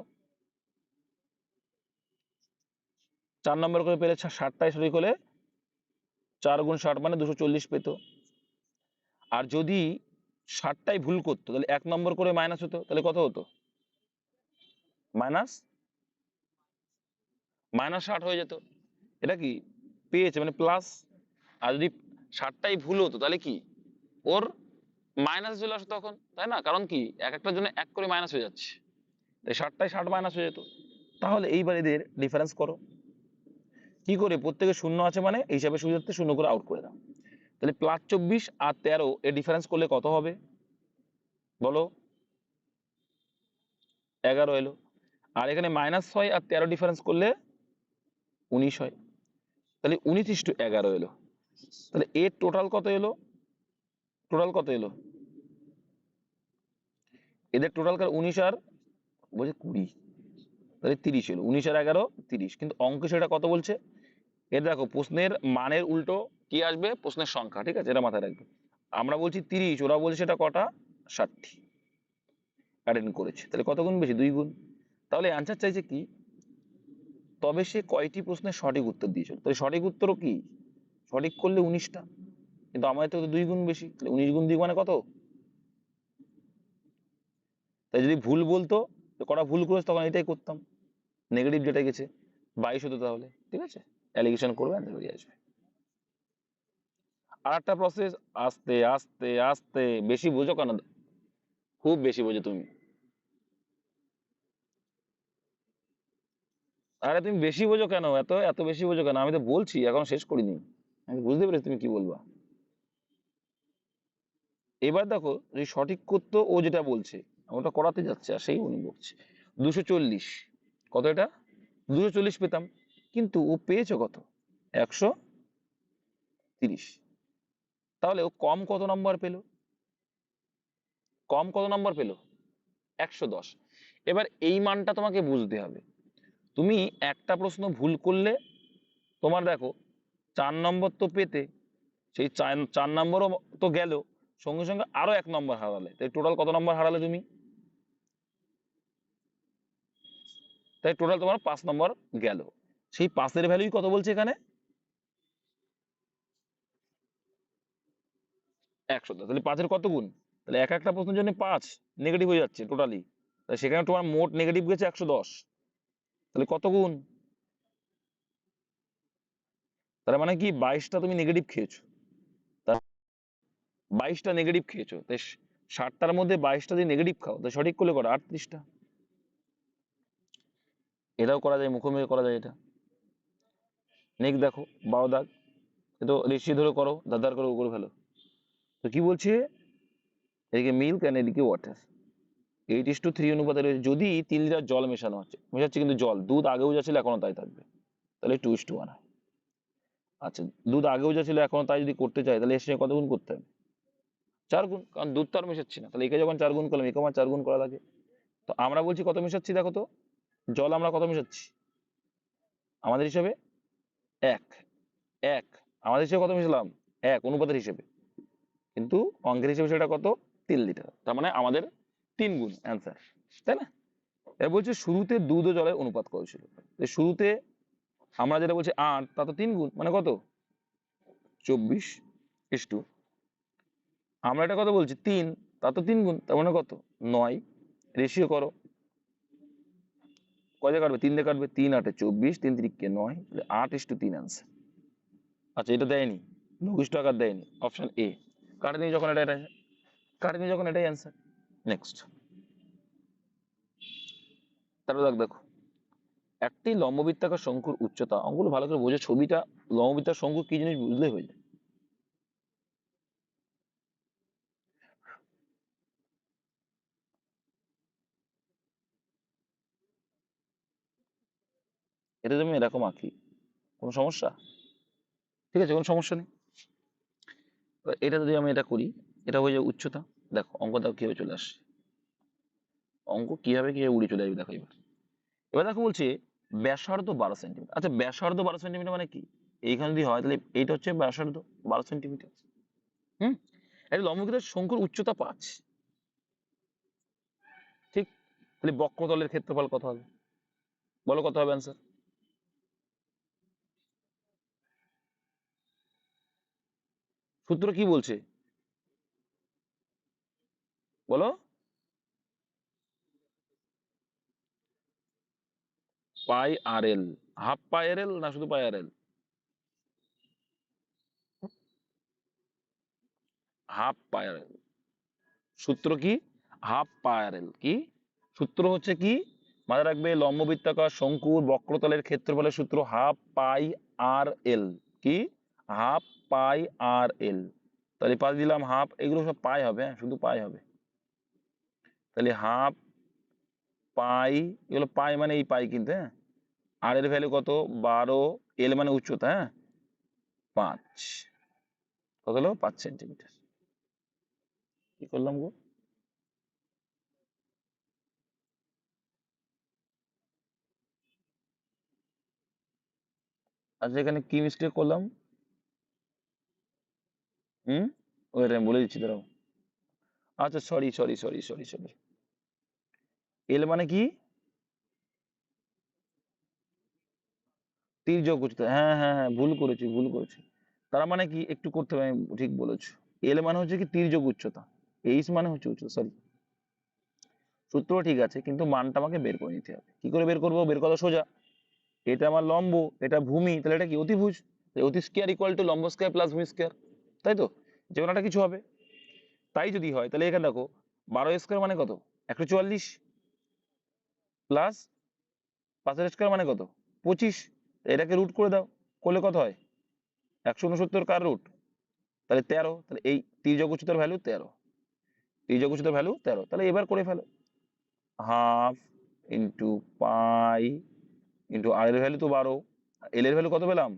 4 নম্বর করে পেলে 60টাই সঠিক হলে 4 × 60 মানে 240 পেত। আর যদি 60টাই ভুল করতো তাহলে 1 নম্বর করে মাইনাস হতো, তাহলে কত হতো, মাইনাস -60 হয়ে যেত। এটা কি পেয়েছে মানে প্লাস। আর যদি 60টাই ভুল হতো তাহলে কি ওর মাইনাস চলে আসতো তখন, তাই না? কারণ কি এক একটার জন্য 1 করে মাইনাস হয়ে যাচ্ছে, তাই 60টাই 60 মাইনাস হয়ে যেত। তাহলে এইবার এদের ডিফারেন্স করো, কি করে, প্রত্যেকে শূন্য আছে মানে এই হিসাবে সুবিধার্থে শূন্য করে আউট করে দাও। তাহলে +24 আর 13 এর ডিফারেন্স করলে কত হবে বলো, 11 এলো। আর এখানে -6 আর 13 ডিফারেন্স করলে 19 হয়, তাহলে 19:11 এলো। তাহলে এর টোটাল কত এলো, টোটাল কত এলো, এদের টোটাল 19 আর বলছে 20, তাহলে 30 এলো। 19 আর 11 30, কিন্তু অঙ্কে সেটা কত বলছে, এর দেখো প্রশ্নের মানের উল্টো কি আসবে, প্রশ্নের সংখ্যা, ঠিক আছে, এটা মাথায় রাখবে। আমরা বলছি 30, ওরা বলছে সেটা কটা, 60টি অ্যাটেন্ড করেছে, তাহলে কত গুণ বেশি, 2 গুণ। তাহলে অ্যান্সার চাইছে কি, তবে সে কয়টি প্রশ্নের সঠিক উত্তর দিয়েছিল, তাহলে সঠিক উত্তরও কি সঠিক করলে 19টা, কিন্তু আমাদের তো 2 গুণ বেশি, তাহলে 19 গুণ 2 মানে কত। তাই যদি ভুল বলতো যে কটা ভুল করেছে তখন এটাই করতাম, নেগেটিভ যেটা গেছে 22 হতো, তাহলে ঠিক আছে, অ্যালিগেশন করবে, অ্যান্সার বেরিয়ে আসবে। আর একটা প্রসেস, আস্তে আস্তে আস্তে, বেশি বোঝো কেন, খুব বেশি বোঝো তুমি। আরে তুমি বেশি বোঝো কেন, এত এত বেশি বোঝো কেন, আমি তো বলছি এখন শেষ করিনি, আমি বুঝতে পেরেছি তুমি কি বলবা। এবার দেখো যদি সঠিক করতো ও যেটা বলছে, আমি ওটা করাতে যাচ্ছে আর সেই উনি বলছে 240, কত এটা, 240 পেতাম, কিন্তু ও পেয়েছে কত, 130। তাহলে ও কম কত নম্বর পেলো, কম কত নম্বর পেলো, 110। এবার এই মানটা তোমাকে বুঝতে হবে। তুমি একটা প্রশ্ন ভুল করলে তোমার দেখো 4 নম্বর তো পেতে, সেই 4 নম্বরও তো গেল, সঙ্গে সঙ্গে আরো 1 নম্বর হারালে, তাই টোটাল কত নম্বর হারালে তুমি, তাই টোটাল তোমার 5 নম্বর গেল। সেই 5-এর ভ্যালুই কত বলছে এখানে, 110। তাহলে 5-এর কত গুণ, তাহলে এক একটা প্রশ্নের জন্য 5 নেগেটিভ হয়ে যাচ্ছে টোটালি, তাই সেখানে তোমার মোট নেগেটিভ গেছে 110, তাহলে কত গুণ, তার মানে কি 22টা তুমি নেগেটিভ খেয়েছো, তার 22টা নেগেটিভ খেয়েছো, তাই 60টার মধ্যে 22টা যদি নেগেটিভ খাও তাই সঠিক করলে করা 38টা। এটাও করা যায়, মুখোমুখি করা যায় এটা। নেক্সট দেখো 12 দাগ, তো রেশিও ধরে করো, দাদার করে করে ফেলো। তো কি বলছে, এদিকে মিল্ক অ্যান্ড এদিকে ওয়াটার 8:3 অনুপাতে রয়েছে। যদি 3 লিটার জল মেশানো হচ্ছে, মেশাচ্ছে কিন্তু জল, দুধ আগেও যা ছিল এখনো তাই থাকবে, তাহলে 2:1 হয়। আচ্ছা, দুধ আগেও যা ছিল এখনো তাই যদি করতে চাই, তাহলে এর সঙ্গে কত গুণ করতে হবে? 4 গুণ, কারণ দুধ তো আর মেশাচ্ছি না, তাহলে একে যখন 4 গুণ করলাম একে আমার 4 গুণ করা লাগে। তো আমরা বলছি কত মেশাচ্ছি, দেখো তো, জল আমরা কত মেশাচ্ছি আমাদের হিসাবে? এক। এক আমাদের হিসেবে কত মেশালাম? এক অনুপাতের হিসেবে, কিন্তু অঙ্কের হিসেবে সেটা কত? 3 লিটার, তার মানে আমাদের 3 গুণ অ্যান্সার, তাই না? এবার বলছে শুরুতে দুধ ও জলের অনুপাত কত ছিল। তো শুরুতে আমরা যেটা বলছি 8, তা তো 3 গুণ, মানে কত? 24:, আমরা এটা কত বলছি 3, তা তো 3 গুণ, তার মানে কত? 9। রেশিও করো, কয় কাটবে? 3 দিয়ে কাটবে, 3 8 24, 3 3 9, 8:3 আনসার। আচ্ছা, এটা দেয়নি, লঘিষ্ঠ আকার দেয়নি, অপশন এ কাটেনি যখন, এটা এটা কাটেনি যখন, এটাই অ্যান্সার। নেক্সট, তারপর দেখো, একটি লম্ববৃত্তাকার শঙ্কুর উচ্চতা, অঙ্কগুলো ভালো করে বোঝো, ছবিটা লম্ববৃত্তাকার শঙ্কু কি জিনিস বুঝলে হয়ে যায়। এটা যদি আমি এরকম আঁকি, কোনো সমস্যা? ঠিক আছে, কোনো সমস্যা নেই। এবার এটা যদি আমি এটা করি, এটা হয়ে যাবে উচ্চতা। দেখো অঙ্ক দেখো কিভাবে চলে আসে, অঙ্ক কিভাবে কিভাবে উড়ে চলে আসবে দেখো। এবার এবার দেখো বলছে ব্যাসার্ধ 12 সেন্টিমিটার। আচ্ছা, ব্যাসার্ধ 12 সেন্টিমিটার মানে কি? এইখানে যদি হয় তাহলে এইটা হচ্ছে ব্যাসার্ধ 12 সেন্টিমিটার। হুম, একটা লম্ববৃত্তাকার শঙ্কুর উচ্চতা 5, ঠিক? তাহলে বক্রতলের ক্ষেত্রফল কত হবে? বলো কত হবে অ্যান্সার? সূত্র কি বলছে বলো? পাই আর এল, হাফ পাই আর এল না শুধু পাই আর এল? হাফ পাই আর এল। সূত্র কি? হাফ পাই আর এল। কি সূত্র হচ্ছে? কি মাথায় রাখবে? লম্ববৃত্তাকার শঙ্কুর বক্রতলের ক্ষেত্রফলের সূত্র হাফ পাই আর এল। কি? হাফ পাই আর এল। তাহলে পাশে দিলাম হাফ, এগুলো সব পাই হবে, হ্যাঁ শুধু পাই হবে। তাহলে হাফ পাই, এগুলো পাই মানে এই পাই কিন্তু, হ্যাঁ। আর এর ভ্যালু কত? 12, এল মানে উচ্চতা, হ্যাঁ 5, কত হলো? 5 সেন্টিমিটার। কি করলাম গো? আচ্ছা, এখানে কি মিস্টেক করলাম? হুম, ওইটা আমি বলে দিচ্ছি, দাঁড়াও। আচ্ছা, sorry sorry sorry sorry sorry, L মানে কি? তির্যক উচ্চতা, হ্যাঁ হ্যাঁ হ্যাঁ, ভুল করেছি ভুল করেছি। তার মানে কি, একটু করতে হবে, আমি ঠিক বলেছো। এল মানে হচ্ছে কি তির্যক উচ্চতা, এইচ মানে হচ্ছে উচ্চতা, সরি। সূত্র ঠিক আছে, কিন্তু মানটা আমাকে বের করে নিতে হবে। কি করে বের করবো? বের করা সোজা। এটা আমার লম্ব, এটা ভূমি, তাহলে এটা কি অতিভুজ। অতি স্কয়ার ইকুয়াল টু লম্ব স্কয়ার প্লাস ভূমি স্কয়ার, তাই তো? যে কোনো একটা কিছু হবে। তাই যদি হয় তাহলে এখানে দেখো 12 স্কয়ার মানে কত? 144, প্লাস 5 স্কয়ার মানে কত? 25। এটাকে রুট করে দাও, করলে কত হয়? 169 কার রুট? তাহলে 13। তাহলে এই তির্যক উচ্চতার ভ্যালু 13, তির্যক উচ্চতার ভ্যালু 13। তাহলে এবার করে ফেলো, হাফ ইন্টু পাই ইন্টু আর এর ভ্যালু তো 12, এল এর ভ্যালু কত পেলাম?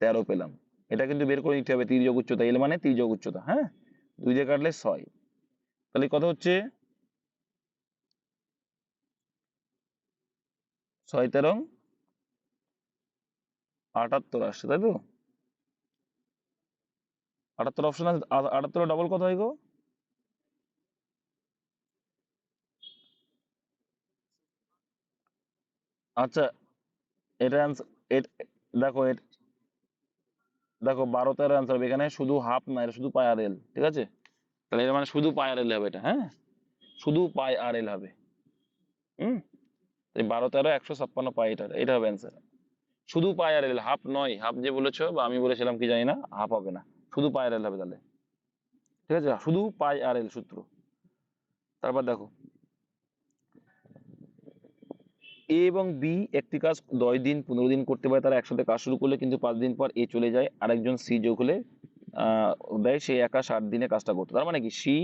13 পেলাম। এটা কিন্তু বের করে নিতে হবে, তির্যক উচ্চতা, এল মানে তির্যক উচ্চতা, হ্যাঁ। 2 দিয়ে কাটলে 6, তাহলে কত হচ্ছে? 6 13 78 আসছে, তাই তো? 78 অপশন আছে, 78 ডবল কত হয় গো? আচ্ছা, এটা দেখো দেখো 12 13 অ্যান্সার হবে এখানে, শুধু হাফ না, এটা শুধু পাই আর এল, ঠিক আছে? তাহলে এর মানে শুধু পাই আর এল হবে এটা, হ্যাঁ শুধু পাই আর এল হবে। হুম, এই 12 13 156 পাই, এটা এটা হবে অ্যান্সার। শুধু পাই আর এল, হাফ নয়, হাফ যে বলেছো বা আমি বলেছিলাম কি জানি না, হাফ হবে না, শুধু পাই আর এল হবে তাহলে, ঠিক আছে? শুধু পাই আর এল সূত্র। তারপর দেখো, এ এবং বি একটি কাজ 10 দিন 15 দিন করতে পারে, তারা একসাথে কাজ শুরু করলে কিন্তু 5 দিন পর এ চলে যায়, আরেকজন সি যোগ হলে আহ দেয় সে একা 60 দিনে কাজটা করতো। তার মানে কি সি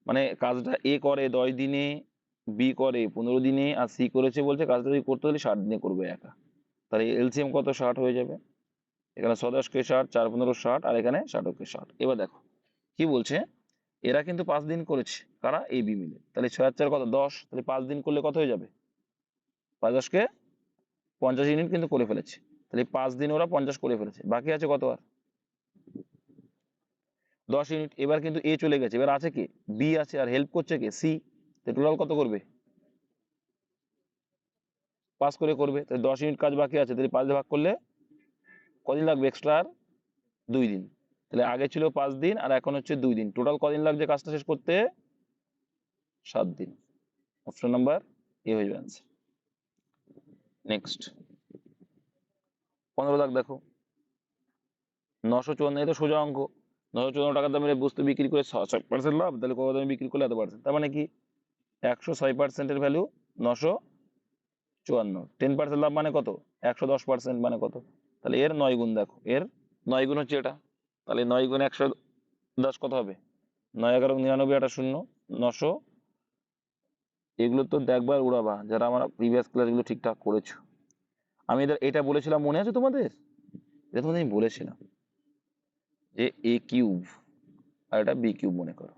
মানে কাজটা এ করে 10 দিনে, বি করে 15 দিনে, আর সি করেছে বলছে কাজটা যদি করতে হলে 60 দিনে করবে একা। তাহলে এলসিএম কত? 60 হয়ে যাবে। এখানে 110 কে 60, 4 15 60, আর এখানে 60 কে 60। এবার দেখো কি বলছে, এরা কিন্তু 5 দিন করেছে, কারা? এ বি মিলে। তাহলে 6 আর 4 কত? 10। তাহলে 5 দিন করলে কত হয়ে যাবে? 5 10 কে 50 ইউনিট কিন্তু করে ফেলেছে। তাহলে 5 দিন ওরা 50 করে ফেলেছে, বাকি আছে কত? আর 10 ইউনিট। এবার কিন্তু এ চলে গেছে, এবার আছে কে? বি আছে, আর হেল্প করছে কে? সি। টোটাল কত করবে? 5 করে করবে। তাহলে 10 ইউনিট কাজ বাকি আছে, তাহলে 5 দিয়ে ভাগ করলে কদিন লাগবে এক্সট্রা? আর 2 দিন। তাহলে আগে ছিল 5 দিন আর এখন হচ্ছে 2 দিন, টোটাল কদিন লাগছে কাজটা শেষ করতে? 7 দিন। অপশন নাম্বার এ হয়ে যাবে আনসার। নেক্সট 15 দাগ দেখো, 954, এই তো সোজা অঙ্ক। 954 টাকার দামের বস্তু বিক্রি করে 6% লাভ, তাহলে কত দামে বিক্রি করলে এত পার্সেন্ট। তার মানে কি 106%-এর ভ্যালু 954, 10% লাভ মানে কত? 110% মানে কত? তাহলে এর 9 গুণ দেখো, এর 9 গুণ হচ্ছে এটা। তাহলে 9 গুণ 110 কত হবে? 9 11 99, একটা শূন্য, 900। এগুলো তো দেখবার উড়াবা যারা আমার প্রিভিয়াস ক্লাসগুলো ঠিকঠাক করেছো। আমি এটা বলেছিলাম, মনে আছে তোমাদের? এটা তোমাদের আমি বলেছিলাম যে এ কিউব আর এটা বি কিউব মনে করো।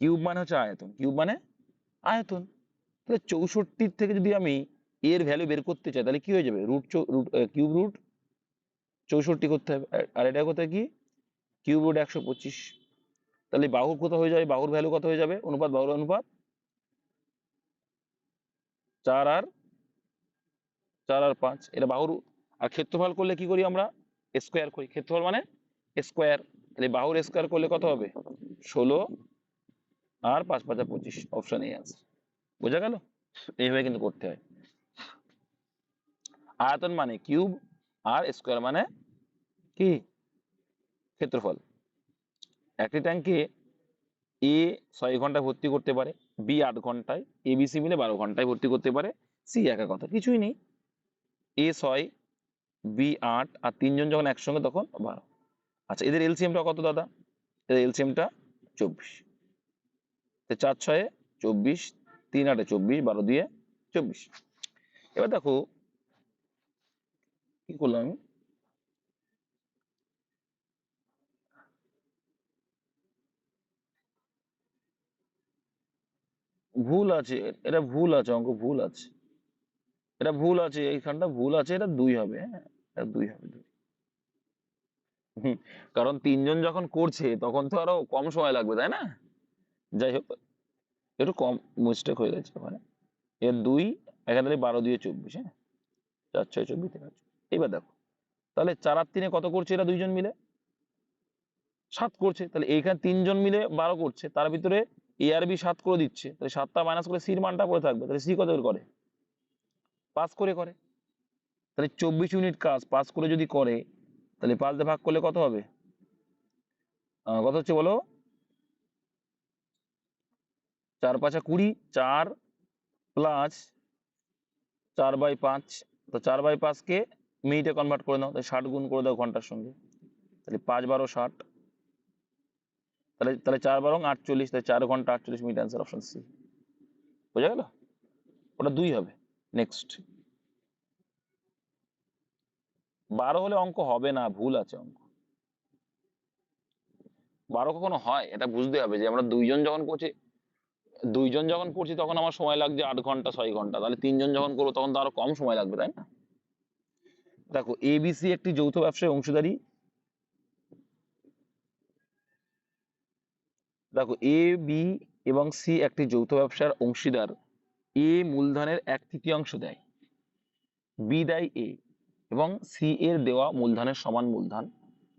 কিউব মানে হচ্ছে আয়তন, কিউব মানে আয়তন। তাহলে 64 থেকে যদি আমি এর ভ্যালু বের করতে চাই তাহলে কি হয়ে যাবে? কিউব রুট 64 করতে হবে। আর এটা কোথায় কি? Cube root 125। তাহলে বাহুর কত হয়ে যাবে? বাহুর ভ্যালু কত হয়ে যাবে? অনুপাত বাহুর অনুপাত 4 আর 4 আর 5, এটা বাহুর। আর ক্ষেত্রফল করলে কি করি আমরা? স্কোয়ার করি। ক্ষেত্রফল মানে স্কোয়ার। তাহলে বাহুর স্কোয়ার করলে কত হবে? 16 আর 5 5 25। অপশন এ আছে। বোঝা গেল? এইভাবে কিন্তু করতে হয়। আয়তন মানে কিউব, আর স্কোয়ার মানে কি? ক্ষেত্রফল। একটি ট্যাঙ্কে এ 6 ঘন্টায় ভর্তি করতে পারে, বি 8 ঘন্টায়, এবিসি মিলে 12 ঘন্টায় ভর্তি করতে পারে, সি একা কথা, কিছুই নেই। এ 6, বি 8, আর 3 জন যখন একসঙ্গে তখন 12। আচ্ছা, এদের এলসিএমটা কত দাদা? এদের এলসিএমটা 24। 4 6 24, 3 8 24, 12 2 24। এবার দেখো কি করলাম আমি, ভুল আছে, এটা ভুল আছে, অঙ্ক ভুল আছে, এটা ভুল আছে, এইখানটা ভুল আছে, এটা 2 হবে। হ্যাঁ, এটা 2 হবে, 2। হুম, কারণ 3 জন যখন করছে তখন তো আরো কম সময় লাগবে, তাই না? যাই হোক, একটু কম মিস্টেক হয়ে গেছে ওখানে। এর 2, এখান থেকে 12 2 24। হ্যাঁ, 4 6 24 3 8। এবার দেখো, তাহলে 4 আর 3 কত করছে? এরা 2 জন মিলে 7 করছে। তাহলে এইখানে 3 জন মিলে 12 করছে, তার ভিতরে এ আর বি 7 করে দিচ্ছে, তাহলে 7টা মাইনাস করে সির মানটা পড়ে থাকবে। তাহলে সি কত করে? 5 করে করে। তাহলে 24 ইউনিট কাজ 5 করে যদি করে, তাহলে 5 দিয়ে ভাগ করলে কত হবে? কত হচ্ছে বলো? 4 5 20, 4 প্লাস 4/5। তো 4/5 কে মিনিটে কনভার্ট করে নাও, তাহলে 60 গুণ করে দাও ঘন্টার সঙ্গে। তাহলে 5 12 60। তাহলে তাহলে 4 12 48, তাহলে 4 ঘন্টা 48 মিনিট। Answer option C. বোঝা গেল? ওটা 2 হবে। নেক্সট 12 হলে অঙ্ক হবে না, ভুল আছে অঙ্ক। 12 কখনো হয় এটা বুঝতে হবে যে আমরা 2 জন যখন করছি তখন আমার সময় লাগছে 8 ঘন্টা 6 ঘন্টা, তাহলে 3 জন যখন করবো তখন তো আরো কম সময় লাগবে, তাই না? দেখো, এবিসি একটি যৌথ ব্যবসায় অংশীদারি। দেখো, এ বি এবং সি একটি যৌথ ব্যবসার অংশীদার। এ মূলধনের 1/3 দেয়, বি দেয় এ, এবং সি এর দেওয়া মূলধনের সমান মূলধন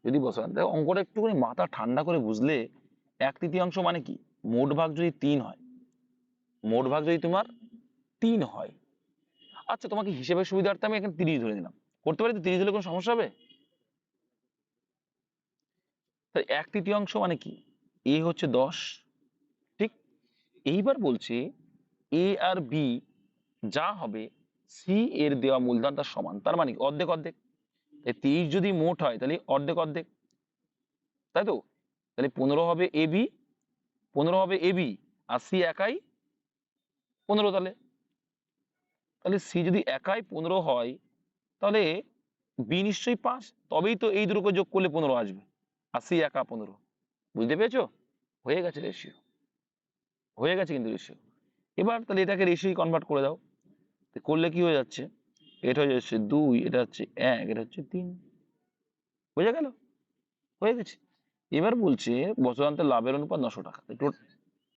যদি বসান। দেখো অঙ্কটা একটুখানি মাথা ঠান্ডা করে বুঝলে, 1/3 মানে কি? মোট ভাগ যদি 3 হয়, মোট ভাগ যদি তোমার 3 হয়, আচ্ছা তোমাকে হিসেবের সুবিধার্থে আমি এখানে 30 ধরে নিলাম, করতে পারি তো? 30 হলে কোনো সমস্যা হবে? তাই 1/3 মানে কি? এ হচ্ছে 10, ঠিক? এইবার বলছে এ আর বি যা হবে সি এর দেওয়া মূলধন তার সমান, তার মানে কি? অর্ধেক অর্ধেক। তাই 23 যদি মোট হয় তাহলে অর্ধেক অর্ধেক, তাই তো? তাহলে 15 হবে এবি, 15 হবে এবি, আর সি একাই 15। তাহলে তাহলে সি যদি একাই 15 হয় তাহলে বি নিশ্চয়ই 5, তবেই তো এই দুটোকে যোগ করলে 15 আসবে, আর সি একা 15। বুঝতে পেরেছো? হয়ে গেছে রেশিও, হয়ে গেছে কিন্তু রেশিও। এবার তাহলে এটাকে রেশিও কনভার্ট করে দাও। তো করলে কি হয়ে যাচ্ছে? এটা হয়ে যাচ্ছে 2, এটা হচ্ছে 1, এটা হচ্ছে 3। বোঝা গেল? হয়ে গেছে। এবার বলছে বছরান্তে লাভের অনুপাত 900 টাকা।